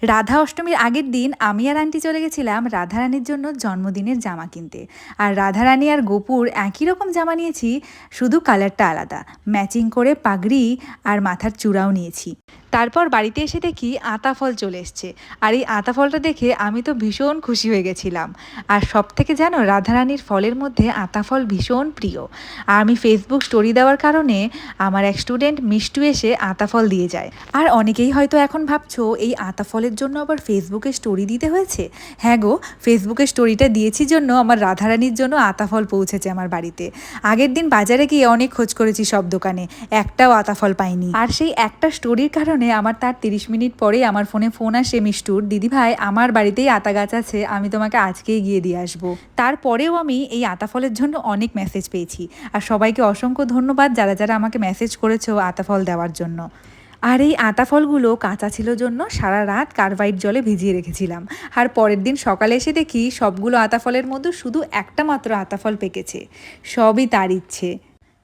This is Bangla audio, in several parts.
রাধা অষ্টমীর আগের দিন আমি আর আন্টি চলে গেছিলাম রাধারানীর জন্য জন্মদিনের জামা কিনতে। আর রাধারানী আর গোপুর একই রকম জামা নিয়েছি, শুধু কালারটা আলাদা। ম্যাচিং করে পাগড়ি আর মাথার চূড়াও নিয়েছি। তারপর বাড়িতে এসে দেখি আতা ফল চলে এসছে। আর এই আতা ফলটা দেখে আমি তো ভীষণ খুশি হয়ে গেছিলাম। আর সব থেকে জানো, রাধারানীর ফলের মধ্যে আতা ফল ভীষণ প্রিয়। আর আমি ফেসবুক স্টোরি দেওয়ার কারণে আমার এক স্টুডেন্ট মিষ্টু এসে আতা ফল দিয়ে যায়। আর অনেকেই হয়তো এখন ভাবছো এই আতা ফলের জন্য আবার ফেসবুকে স্টোরি দিতে হয়েছে। হ্যাঁ গো, ফেসবুকে স্টোরিটা দিয়েছি জন্য আমার রাধারানীর জন্য আতা ফল পৌঁছেছে আমার বাড়িতে। আগের দিন বাজারে গিয়ে অনেক খোঁজ করেছি সব দোকানে, একটাও আতা ফল পাইনি। আর সেই একটা স্টোরির কারণে আমার তার 30 মিনিট পরেই আমার ফোন আসে মিষ্টুর, দিদি ভাই আমার বাড়িতেই আতা গাছ আছে, আমি তোমাকে আজকেই গিয়ে দিয়ে আসবো। তারপরেও আমি এই আতা ফলের জন্য অনেক মেসেজ পেয়েছি। আর সবাইকে অসংখ্য ধন্যবাদ যারা যারা আমাকে মেসেজ করেছো আতা ফল দেওয়ার জন্য। আর এই আতা ফলগুলো কাঁচা ছিল জন্য সারা রাত কার্বাইড জলে ভিজিয়ে রেখেছিলাম। আর পরের দিন সকালে এসে দেখি সবগুলো আতা ফলের মধ্যে শুধু একটা মাত্র আতা ফল পেকেছে। সবই তার ইচ্ছে।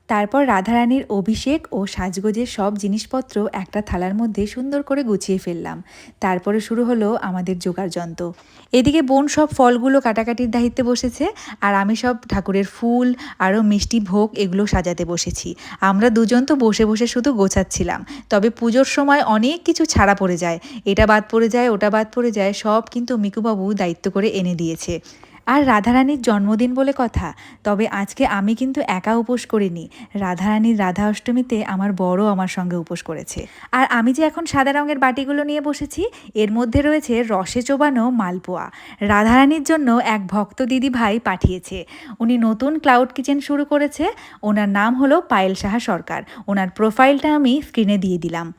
তারপর রাধারানীর অভিষেক ও সাজগোজের সব জিনিসপত্র একটা থালার মধ্যে সুন্দর করে গুছিয়ে ফেললাম। তারপরে শুরু হলো আমাদের জোগাড় যন্ত্র। এদিকে বোন সব ফলগুলো কাটাকাটির দায়িত্বে বসেছে, আর আমি সব ঠাকুরের ফুল আরও মিষ্টি ভোগ এগুলো সাজাতে বসেছি। আমরা দুজন তো বসে বসে শুধু গোছাচ্ছিলাম। তবে পুজোর সময় অনেক কিছু ছাড়া পড়ে যায়, এটা বাদ পড়ে যায় ওটা বাদ পড়ে যায়, সব কিন্তু মিকুবাবু দায়িত্ব করে এনে দিয়েছে। আর রাধারানীর জন্মদিন বলে কথা, তবে আজকে আমি কিন্তু একা উপোস করিনি। রাধারানীর রাধা অষ্টমীতে আমার বড় আমার সঙ্গে উপোস করেছে। আর আমি যে এখন সাদা রঙের বাটিগুলো নিয়ে বসেছি, এর মধ্যে রয়েছে রসে চোবানো মালপোয়া। রাধারানীর জন্য এক ভক্ত দিদি ভাই পাঠিয়েছে। উনি নতুন ক্লাউড কিচেন শুরু করেছে। ওনার নাম হলো পায়েল সাহা সরকার। ওনার প্রোফাইলটা আমি স্ক্রিনে দিয়ে দিলাম।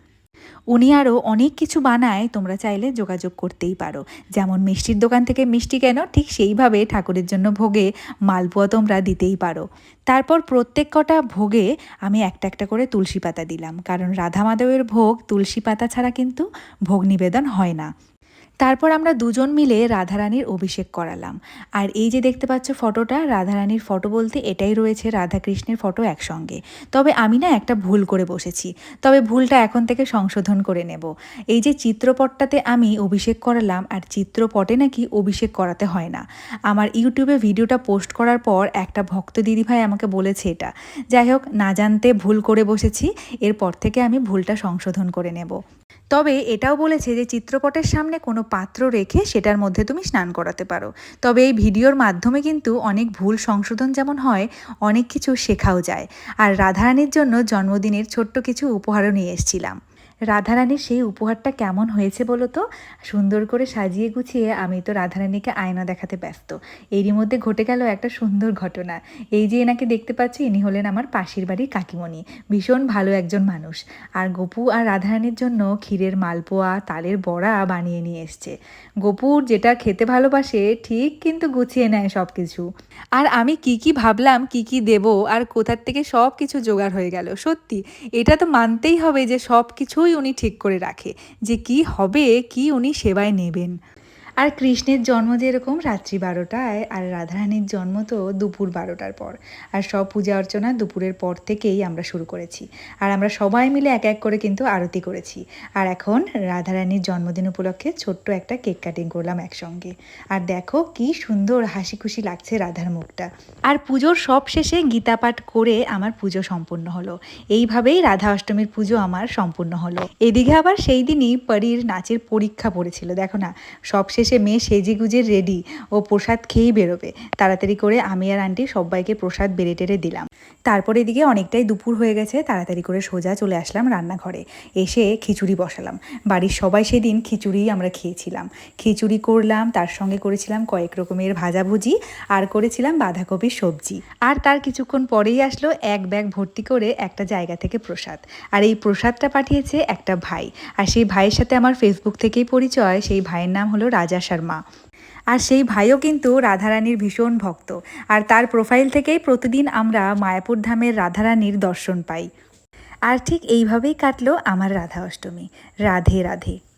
উনি আরও অনেক কিছু বানায়, তোমরা চাইলে যোগাযোগ করতেই পারো। যেমন মিষ্টির দোকান থেকে মিষ্টি কেন, ঠিক সেইভাবে ঠাকুরের জন্য ভোগে মালপোয়া তোমরা দিতেই পারো। তারপর প্রত্যেক কটা ভোগে আমি একটা একটা করে তুলসী পাতা দিলাম, কারণ রাধা মাধবের ভোগ তুলসী পাতা ছাড়া কিন্তু ভোগ নিবেদন হয় না। তারপর আমরা দুজন মিলে রাধারানীর অভিষেক করালাম। আর এই যে দেখতে পাচ্ছ ফটোটা, রাধারানীর ফটো বলতে এটাই রয়েছে রাধাকৃষ্ণের ফটো একসঙ্গে। তবে আমি না একটা ভুল করে বসেছি, তবে ভুলটা এখন থেকে সংশোধন করে নেব। এই যে চিত্রপটটাতে আমি অভিষেক করালাম, আর চিত্রপটে নাকি অভিষেক করাতে হয় না। আমার ইউটিউবে ভিডিওটা পোস্ট করার পর একটা ভক্ত দিদিভাই আমাকে বলেছে এটা। যাই হোক, না জানতে ভুল করে বসেছি, এরপর থেকে আমি ভুলটা সংশোধন করে নেব। তবে এটাও বলেছে যে চিত্রপটের সামনে কোনো পাত্র রেখে সেটার মধ্যে তুমি স্নান করাতে পারো। তবে এই ভিডিওর মাধ্যমে কিন্তু অনেক ভুল সংশোধন যেমন হয়, অনেক কিছু শেখাও যায়। আর রাধারানীর জন্য জন্মদিনের ছোট্ট কিছু উপহারও নিয়ে এসেছিলাম। রাধারানীর সেই উপহারটা কেমন হয়েছে বলো তো? সুন্দর করে সাজিয়ে গুছিয়ে আমি তো রাধারানীকে আয়না দেখাতে ব্যস্ত। এরই মধ্যে ঘটে গেল একটা সুন্দর ঘটনা। এই যে এনাকে দেখতে পাচ্ছি, ইনি হলেন আমার পাশের বাড়ির কাকিমণি। ভীষণ ভালো একজন মানুষ। আর গপু আর রাধারানীর জন্য ক্ষীরের মালপোয়া, তালের বড়া বানিয়ে নিয়ে এসছে। গপুর যেটা খেতে ভালোবাসে ঠিক কিন্তু গুছিয়ে নেয় সব কিছু। আর আমি কি ভাবলাম কি দেব, আর কোথার থেকে সব কিছু জোগাড় হয়ে গেল। সত্যি এটা তো মানতেই হবে যে সব কিছুই উনি ঠিক করে রাখে, যে কি হবে, কি উনি সেবায় নেবেন। আর কৃষ্ণের জন্ম যেরকম রাত্রি 12টায়, আর রাধারানীর জন্ম তো দুপুর 12টার পর। আর সব পূজা অর্চনা দুপুরের পর থেকেই আমরা শুরু করেছি। আর আমরা সবাই মিলে এক এক করে কিন্তু আরতি করেছি। আর এখন রাধারানীর জন্মদিন উপলক্ষে ছোট্ট একটা কেক কাটিং করলাম একসঙ্গে। আর দেখো কি সুন্দর হাসি খুশি লাগছে রাধার মুখটা। আর পুজোর সব শেষে গীতা পাঠ করে আমার পুজো সম্পূর্ণ হলো। এইভাবেই রাধা অষ্টমীর পুজো আমার সম্পূর্ণ হলো। এদিকে আবার সেই দিনই পরীর নাচের পরীক্ষা পড়েছিল। দেখো না, সব শেষে মেয়ে সেজে গুজে রেডি, ও প্রসাদ খেয়েই বেরোবে। তাড়াতাড়ি করে আমি আর আন্টি সবাইকে প্রসাদ বেড়ে টেড়ে দিলাম। তারপর এদিকে অনেকটাই দুপুর হয়ে গেছে, তাড়াতাড়ি করে সোজা চলে আসলাম রান্নাঘরে। এসে খিচুড়ি বসালাম। বাড়ির সবাই সেদিন খিচুড়িই আমরা খেয়েছিলাম। খিচুড়ি করলাম, তার সঙ্গে করেছিলাম কয়েক রকমের ভাজাভুজি, আর করেছিলাম বাঁধাকপির সবজি। আর তার কিছুক্ষণ পরেই আসলো এক ব্যাগ ভর্তি করে একটা জায়গা থেকে প্রসাদ। আর এই প্রসাদটা পাঠিয়েছে একটা ভাই। আর সেই ভাইয়ের সাথে আমার ফেসবুক থেকেই পরিচয়। সেই ভাইয়ের নাম হলো রাজা শর্মা। আর সেই ভাইও কিন্তু রাধারানীর ভীষণ ভক্ত। আর তার প্রোফাইল থেকেই প্রতিদিন আমরা মায়াপুর ধামের রাধারানীর দর্শন পাই। আর ঠিক এইভাবেই কাটলো আমার রাধা অষ্টমী। রাধে রাধে।